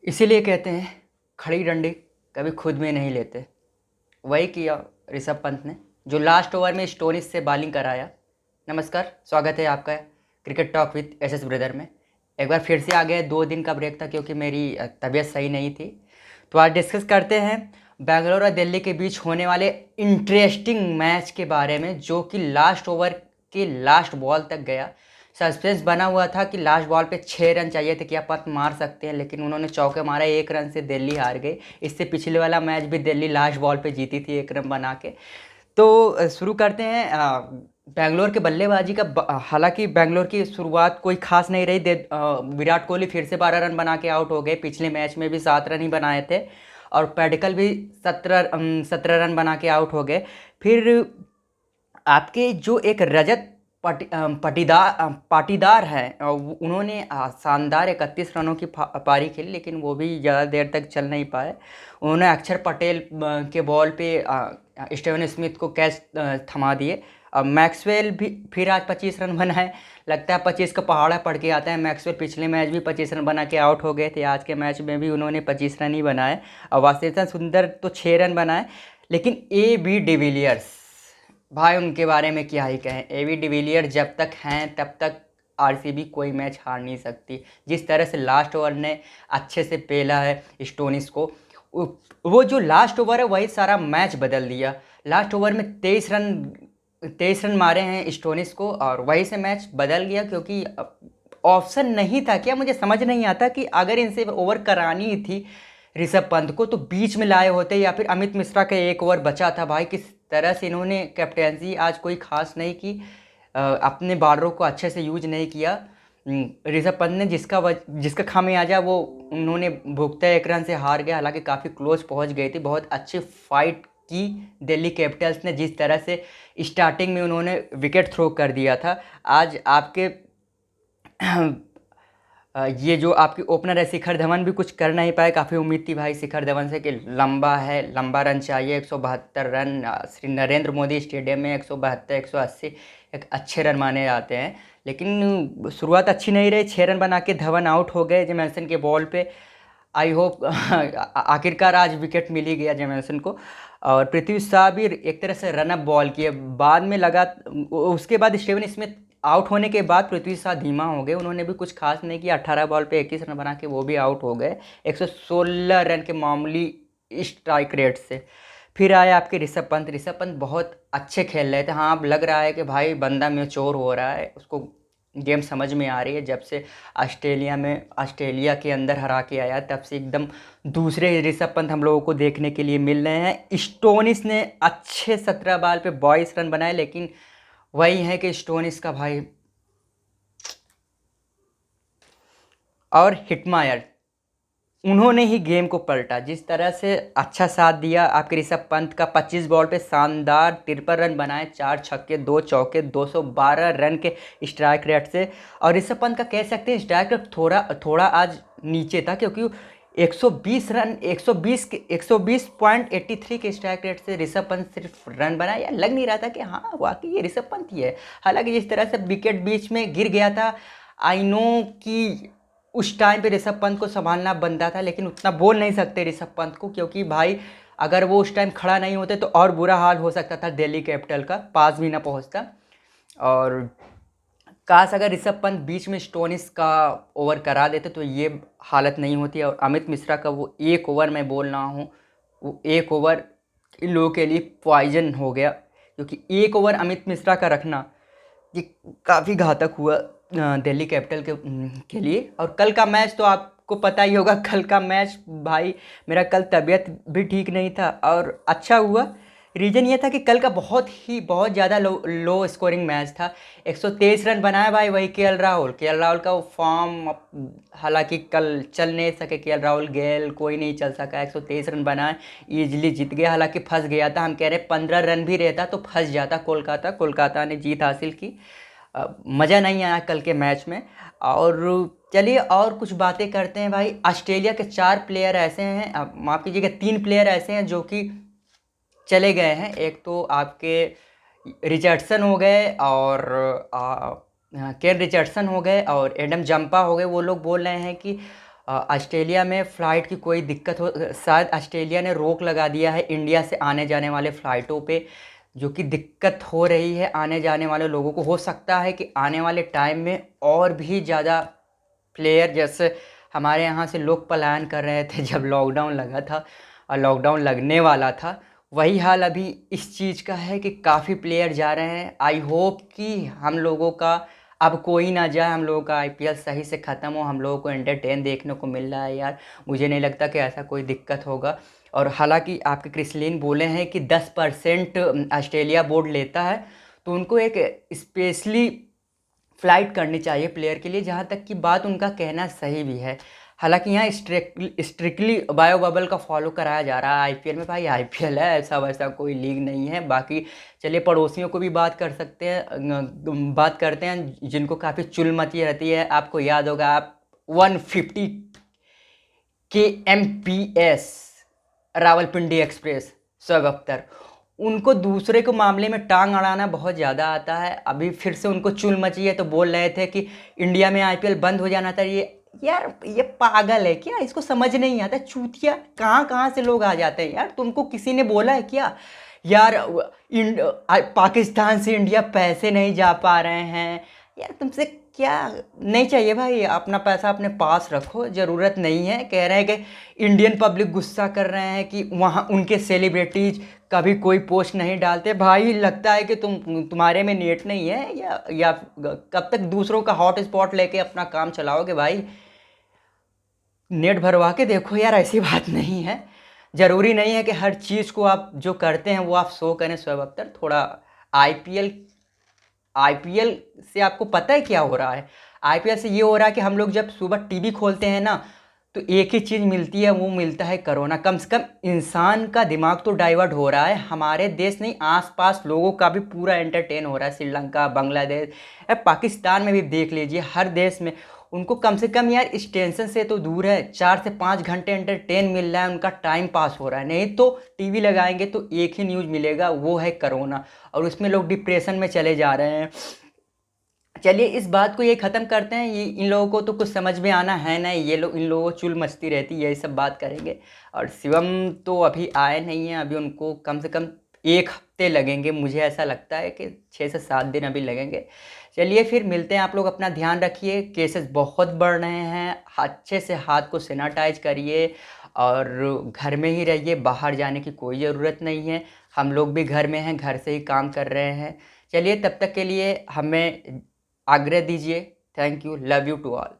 इसीलिए कहते हैं खड़ी डंडी कभी खुद में नहीं लेते। वही किया ऋषभ पंत ने, जो लास्ट ओवर में स्टोनिस से बॉलिंग कराया। नमस्कार, स्वागत है आपका cricket talk with SS brother में। एक बार फिर से आ गए। 2 दिन का ब्रेक था क्योंकि मेरी तबीयत सही नहीं थी। तो आज डिस्कस करते हैं बेंगलोर और दिल्ली के बीच होने वाले इंटरेस्टिंग मैच के बारे में, जो कि लास्ट ओवर के लास्ट बॉल तक गया। सस्पेंस बना हुआ था कि लास्ट बॉल पे 6 रन चाहिए थे, क्या पंत मार सकते हैं, लेकिन उन्होंने चौके मारा। 1 रन से दिल्ली हार गई। इससे पिछले वाला मैच भी दिल्ली लास्ट बॉल पे जीती थी 1 रन बना के। तो शुरू करते हैं बेंगलोर के बल्लेबाजी का। हालांकि बेंगलोर की शुरुआत कोई खास नहीं रही। विराट कोहली फिर से 12 रन बना के आउट हो गए। पिछले मैच में भी 7 रन ही बनाए थे और पैडिकल भी 17 रन बना के आउट हो गए। फिर आपके जो एक रजत पाटीदार हैं, उन्होंने शानदार 31 रनों की पारी खेली, लेकिन वो भी ज़्यादा देर तक चल नहीं पाए। उन्होंने अक्षर पटेल के बॉल पे स्टीवन स्मिथ को कैच थमा दिए। मैक्सवेल भी फिर आज 25 रन बनाए। लगता है 25 का पहाड़ा पड़ के आता है। मैक्सवेल पिछले मैच भी 25 रन बना के आउट हो गए थे। आज के मैच में भी उन्होंने 25 रन ही बनाए। और वाशिंगटन सुंदर तो 6 रन बनाए। लेकिन ए बी डिविलियर्स, भाई उनके बारे में क्या ही कहें। एवी डिविलियर जब तक हैं तब तक आरसीबी कोई मैच हार नहीं सकती। जिस तरह से लास्ट ओवर ने अच्छे से पेला है स्टोनिस को, वो जो लास्ट ओवर है वही सारा मैच बदल दिया। लास्ट ओवर में 23 रन मारे हैं स्टोनिस को और वहीं से मैच बदल गया। क्योंकि ऑप्शन नहीं था क्या, मुझे समझ नहीं आता कि अगर इनसे ओवर करानी ही थी ऋषभ पंत को तो बीच में लाए होते, या फिर अमित मिश्रा का 1 ओवर बचा था। भाई किस तरह से इन्होंने कैप्टेंसी आज कोई खास नहीं की। अपने बॉलरों को अच्छे से यूज नहीं किया। ऋषभ पंत ने जिसका खामियाजा वो उन्होंने भुगता। 1 रन से हार गया। हालांकि काफ़ी क्लोज पहुंच गई थी। बहुत अच्छी फाइट की दिल्ली कैपिटल्स ने। जिस तरह से स्टार्टिंग में उन्होंने विकेट थ्रो कर दिया था। आज आपके ये जो आपकी ओपनर है शिखर धवन भी कुछ कर नहीं पाए। काफ़ी उम्मीद थी भाई शिखर धवन से कि लंबा है, लंबा रन चाहिए। 172 रन श्री नरेंद्र मोदी स्टेडियम में 172 180 एक अच्छे रन माने जाते हैं। लेकिन शुरुआत अच्छी नहीं रही। 6 रन बना के धवन आउट हो गए जेमैसन के बॉल पे। आई होप आखिरकार आज विकेट मिल ही गया जेमैसन को। और पृथ्वी शाह भी एक तरह से रन अप बॉल किए। बाद में लगा, उसके बाद स्टीवन स्मिथ आउट होने के बाद पृथ्वी शाह धीमा हो गए। उन्होंने भी कुछ खास नहीं किया। 18 बॉल पे 21 रन बना के वो भी आउट हो गए 116 रन के मामूली स्ट्राइक रेट से। फिर आए आपके ऋषभ पंत। ऋषभ पंत बहुत अच्छे खेल रहे थे। हाँ, अब लग रहा है कि भाई बंदा मैच्योर हो रहा है, उसको गेम समझ में आ रही है। जब से ऑस्ट्रेलिया के अंदर हरा के आया तब से एकदम दूसरे ऋषभ पंत हम लोगों को देखने के लिए मिल रहे हैं। स्टोनिस ने अच्छे 17 बॉल पे 22 रन बनाए, लेकिन वही है कि स्टोनिस का भाई और हिटमायर, उन्होंने ही गेम को पलटा। जिस तरह से अच्छा साथ दिया आपके ऋषभ पंत का। 25 बॉल पे शानदार 53 रन बनाए, 4 छक्के 2 चौके, 212 रन के स्ट्राइक रेट से। और ऋषभ पंत का कह सकते हैं स्ट्राइक रेट थोड़ा थोड़ा आज नीचे था, क्योंकि 120 रन 120.83 के स्ट्राइक रेट से ऋषभ पंत सिर्फ रन बनाया। या लग नहीं रहा था कि हाँ वाकई ये ऋषभ पंत ही है। हालांकि जिस तरह से विकेट बीच में गिर गया था, आई नो कि उस टाइम पे ऋषभ पंत को संभालना बनता था, लेकिन उतना बोल नहीं सकते ऋषभ पंत को, क्योंकि भाई अगर वो उस टाइम खड़ा नहीं होते तो और बुरा हाल हो सकता था दिल्ली कैपिटल का, पास भी ना पहुंचता। और काश अगर ऋषभ पंत बीच में स्टोनिस का ओवर करा देते तो ये हालत नहीं होती। और अमित मिश्रा का वो 1 ओवर मैं बोल रहा हूँ, वो 1 ओवर इन लोगों के लिए पॉइजन हो गया। क्योंकि 1 ओवर अमित मिश्रा का रखना ये काफ़ी घातक हुआ दिल्ली कैपिटल के लिए। और कल का मैच तो आपको पता ही होगा। कल का मैच भाई, मेरा कल तबीयत भी ठीक नहीं था और अच्छा हुआ। रीज़न ये था कि कल का बहुत ज़्यादा लो स्कोरिंग मैच था। 123 रन बनाए भाई, वही के एल राहुल का वो फॉर्म। हालांकि कल चल नहीं सके के एल राहुल, गेल कोई नहीं चल सका। 123 रन बनाए, ईजिली जीत गया। हालांकि फंस गया था, हम कह रहे 15 रन भी रहता तो फंस जाता कोलकाता ने जीत हासिल की। मज़ा नहीं आया कल के मैच में। और चलिए और कुछ बातें करते हैं भाई। ऑस्ट्रेलिया के 4 प्लेयर ऐसे हैं, माफ़ कीजिएगा 3 प्लेयर ऐसे हैं जो कि चले गए हैं। एक तो आपके रिचर्डसन हो गए और केन रिचर्डसन हो गए और एडम जंपा हो गए। वो लोग बोल रहे हैं कि ऑस्ट्रेलिया में फ़्लाइट की कोई दिक्कत हो, शायद ऑस्ट्रेलिया ने रोक लगा दिया है इंडिया से आने जाने वाले फ़्लाइटों पे, जो कि दिक्कत हो रही है आने जाने वाले लोगों को। हो सकता है कि आने वाले टाइम में और भी ज़्यादा प्लेयर, जैसे हमारे यहाँ से लोग पलायन कर रहे थे जब लॉकडाउन लगा था और लॉकडाउन लगने वाला था, वही हाल अभी इस चीज़ का है कि काफ़ी प्लेयर जा रहे हैं। आई होप कि हम लोगों का अब कोई ना जाए, हम लोगों का आईपीएल सही से ख़त्म हो, हम लोगों को एंटरटेन देखने को मिल रहा है यार। मुझे नहीं लगता कि ऐसा कोई दिक्कत होगा। और हालांकि आपके क्रिसलिन बोले हैं कि 10% ऑस्ट्रेलिया बोर्ड लेता है, तो उनको एक स्पेशली फ़्लाइट करनी चाहिए प्लेयर के लिए, जहाँ तक की बात उनका कहना सही भी है। हालांकि यहाँ स्ट्रिक्टली बायो बबल का फॉलो कराया जा रहा है आईपीएल में। भाई आईपीएल है, ऐसा वैसा कोई लीग नहीं है। बाकी चलिए पड़ोसियों को भी बात कर सकते हैं, बात करते हैं जिनको काफ़ी चुलमती रहती है। आपको याद होगा, आप 150 kmp's रावलपिंडी एक्सप्रेस, शोएब अख्तर, उनको दूसरे को मामले में टांग अड़ाना बहुत ज़्यादा आता है। अभी फिर से उनको चुल मची है, तो बोल रहे थे कि इंडिया में आईपीएल बंद हो जाना था। ये यार ये पागल है क्या? इसको समझ नहीं आता, चूतिया कहाँ कहाँ से लोग आ जाते हैं यार। तुमको किसी ने बोला है क्या यार? पाकिस्तान से इंडिया पैसे नहीं जा पा रहे हैं यार, तुमसे क्या नहीं चाहिए भाई? अपना पैसा अपने पास रखो, ज़रूरत नहीं है। कह रहे हैं कि इंडियन पब्लिक गुस्सा कर रहे हैं कि वहाँ उनके सेलिब्रिटीज कभी कोई पोस्ट नहीं डालते। भाई लगता है कि तुम्हारे में नेट नहीं है, या कब तक दूसरों का हॉट स्पॉट लेके अपना काम चलाओगे भाई? नेट भरवा के देखो यार, ऐसी बात नहीं है। ज़रूरी नहीं है कि हर चीज़ को आप जो करते हैं वो आप शो करें। शोएब अख्तर, थोड़ा आईपीएल आईपीएल से आपको पता है क्या हो रहा है? आईपीएल से ये हो रहा है कि हम लोग जब सुबह टीवी खोलते हैं ना, तो एक ही चीज़ मिलती है, वो मिलता है कोरोना। कम से कम इंसान का दिमाग तो डाइवर्ट हो रहा है। हमारे देश नहीं, आसपास लोगों का भी पूरा एंटरटेन हो रहा है। श्रीलंका, बांग्लादेश, पाकिस्तान में भी देख लीजिए, हर देश में उनको कम से कम यार इस टेंशन से तो दूर है। 4 से 5 घंटे एंटरटेन मिल रहा है, उनका टाइम पास हो रहा है। नहीं तो टीवी लगाएंगे तो एक ही न्यूज़ मिलेगा, वो है कोरोना, और उसमें लोग डिप्रेशन में चले जा रहे हैं। चलिए इस बात को ये ख़त्म करते हैं। ये इन लोगों को तो कुछ समझ में आना है नहीं, ये लोग, इन लोगों को चुल मचती रहती है, यही सब बात करेंगे। और शिवम तो अभी आए नहीं हैं, अभी उनको कम से कम 1 हफ्ते लगेंगे। मुझे ऐसा लगता है कि 6 से 7 दिन अभी लगेंगे। चलिए फिर मिलते हैं, आप लोग अपना ध्यान रखिए। केसेस बहुत बढ़ रहे हैं, अच्छे से हाथ को सैनिटाइज करिए और घर में ही रहिए, बाहर जाने की कोई ज़रूरत नहीं है। हम लोग भी घर में हैं, घर से ही काम कर रहे हैं। चलिए तब तक के लिए हमें आग्रह दीजिए। Thank you, love you to all.